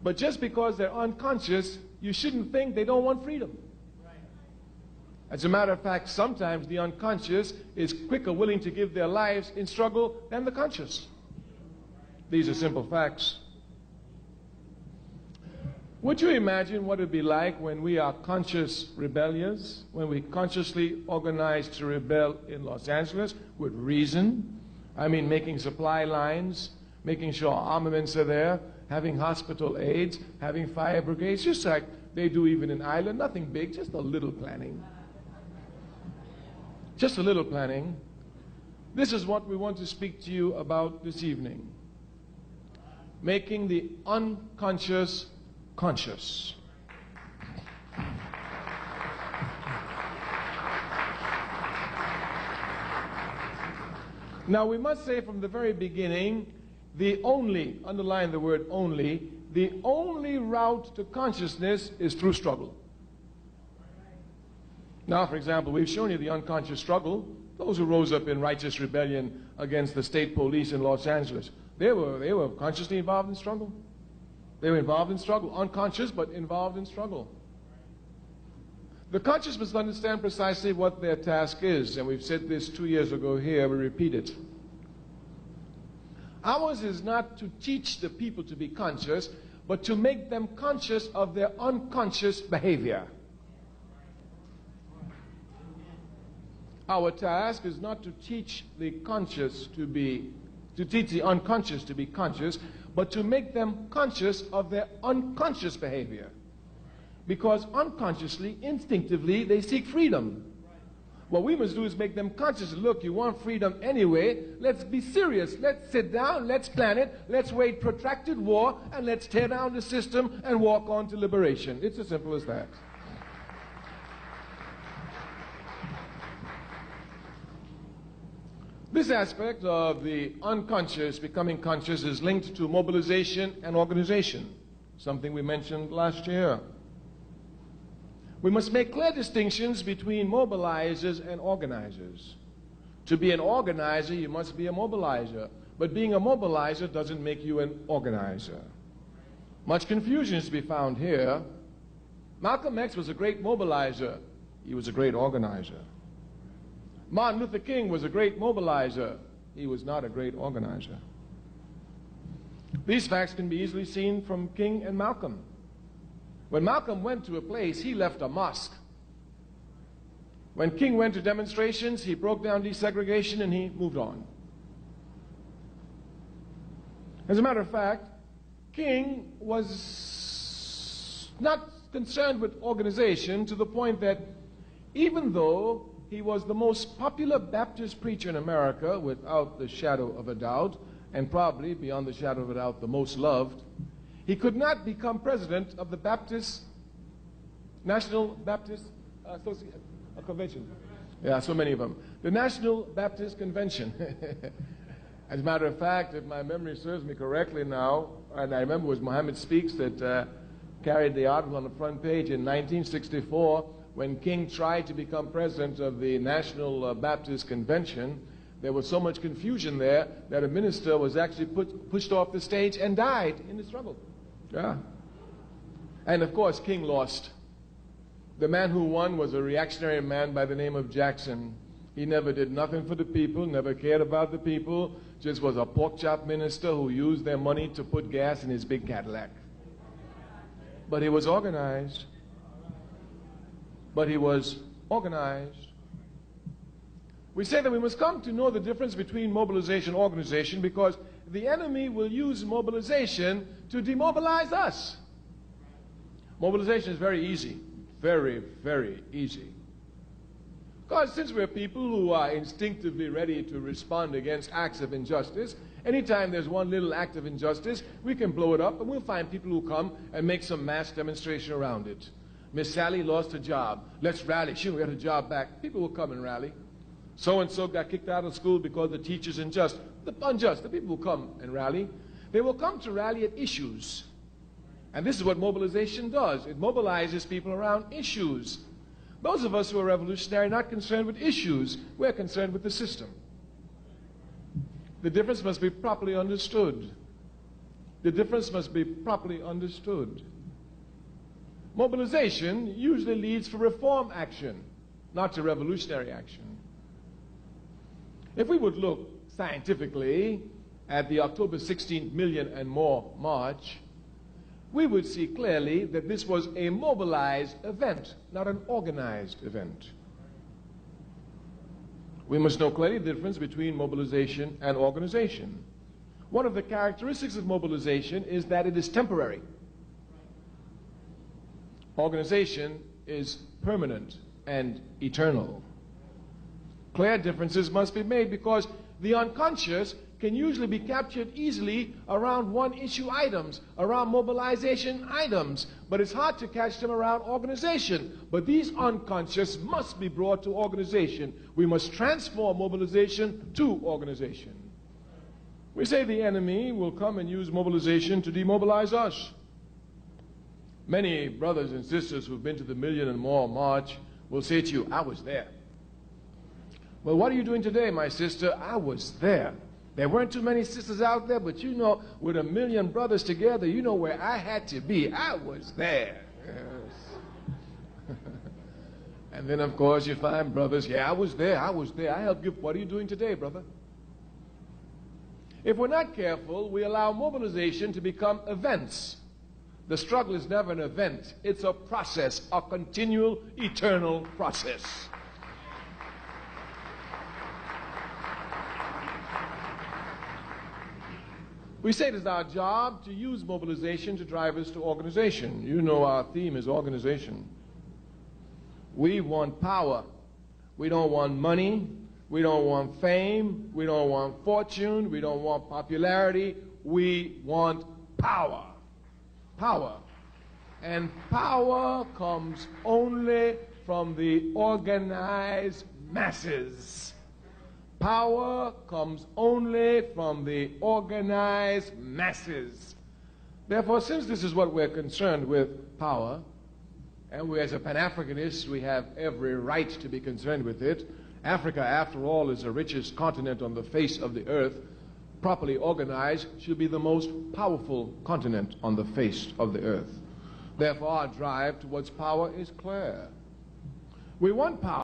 But just because they're unconscious, you shouldn't think they don't want freedom. As a matter of fact, sometimes the unconscious is quicker willing to give their lives in struggle than the conscious. These are simple facts. Would you imagine what it would be like when we are conscious rebellious, when we consciously organize to rebel in Los Angeles with reason? I mean, making supply lines, making sure armaments are there, having hospital aids, having fire brigades, just like they do even in Ireland. Nothing big, just a little planning. Just a little planning. This is what we want to speak to you about this evening. Making the unconscious conscious. Now we must say from the very beginning, the only, underline the word only, the only route to consciousness is through struggle. Now, for example, we've shown you the unconscious struggle. Those who rose up in righteous rebellion against the state police in Los Angeles, they were consciously involved in struggle. They were involved in struggle, unconscious but involved in struggle. The conscious must understand precisely what their task is, and we've said this 2 years ago here, we repeat it. Ours is not to teach the people to be conscious, but to make them conscious of their unconscious behavior. Our task is not to teach the conscious to teach the unconscious to be conscious, but to make them conscious of their unconscious behavior. Because unconsciously, instinctively, they seek freedom. What we must do is make them conscious. Look, you want freedom anyway. Let's be serious. Let's sit down. Let's plan it. Let's wage protracted war, and let's tear down the system and walk on to liberation. It's as simple as that. This aspect of the unconscious becoming conscious is linked to mobilization and organization, something we mentioned last year. We must make clear distinctions between mobilizers and organizers. To be an organizer, you must be a mobilizer. But being a mobilizer doesn't make you an organizer. Much confusion is to be found here. Malcolm X was a great mobilizer. He was a great organizer. Martin Luther King was a great mobilizer. He was not a great organizer. These facts can be easily seen from King and Malcolm. When Malcolm went to a place, he left a mosque. When King went to demonstrations, he broke down desegregation and he moved on. As a matter of fact, King was not concerned with organization to the point that even though he was the most popular Baptist preacher in America, without the shadow of a doubt, and probably, beyond the shadow of a doubt, the most loved, he could not become president of the National Baptist Convention. Yeah, so many of them. The National Baptist Convention. As a matter of fact, if my memory serves me correctly now, and I remember it was Muhammad Speaks that carried the article on the front page in 1964, when King tried to become president of the National Baptist Convention. There was so much confusion there that a minister was actually pushed off the stage and died in the struggle. Yeah. And of course, King lost. The man who won was a reactionary man by the name of Jackson. He never did nothing for the people, never cared about the people, just was a pork chop minister who used their money to put gas in his big Cadillac. But he was organized. But he was organized. We say that we must come to know the difference between mobilization and organization because the enemy will use mobilization to demobilize us. Mobilization is very easy. Very, very easy. Because since we're people who are instinctively ready to respond against acts of injustice, anytime there's one little act of injustice, we can blow it up and we'll find people who come and make some mass demonstration around it. Miss Sally lost her job. Let's rally. She'll get her job back. People will come and rally. So-and-so got kicked out of school because the teacher's unjust. The people will come and rally. They will come to rally at issues. And this is what mobilization does. It mobilizes people around issues. Those of us who are revolutionary are not concerned with issues. We're concerned with the system. The difference must be properly understood. The difference must be properly understood. Mobilization usually leads for reform action, not to revolutionary action. If we would look scientifically at the October 16 million and more march, we would see clearly that this was a mobilized event, not an organized event. We must know clearly the difference between mobilization and organization. One of the characteristics of mobilization is that it is temporary. Organization is permanent and eternal. Clear differences must be made because the unconscious can usually be captured easily around one-issue items, around mobilization items, but it's hard to catch them around organization. But these unconscious must be brought to organization. We must transform mobilization to organization. We say the enemy will come and use mobilization to demobilize us. Many brothers and sisters who've been to the million and more march will say to you, I was there. Well, what are you doing today, my sister? I was there. There weren't too many sisters out there, but you know, with a million brothers together, you know where I had to be. I was there. Yes. And then, of course, you find brothers, yeah, I was there. I helped you. What are you doing today, brother? If we're not careful, we allow mobilization to become events. The struggle is never an event. It's a process, a continual, eternal process. We say it is our job to use mobilization to drive us to organization. You know our theme is organization. We want power. We don't want money. We don't want fame. We don't want fortune. We don't want popularity. We want power. Power. And power comes only from the organized masses. Power comes only from the organized masses. Therefore, since this is what we're concerned with, power, and we as a Pan-Africanist, we have every right to be concerned with it. Africa, after all, is the richest continent on the face of the earth. Properly organized, should be the most powerful continent on the face of the earth. Therefore, our drive towards power is clear. We want power.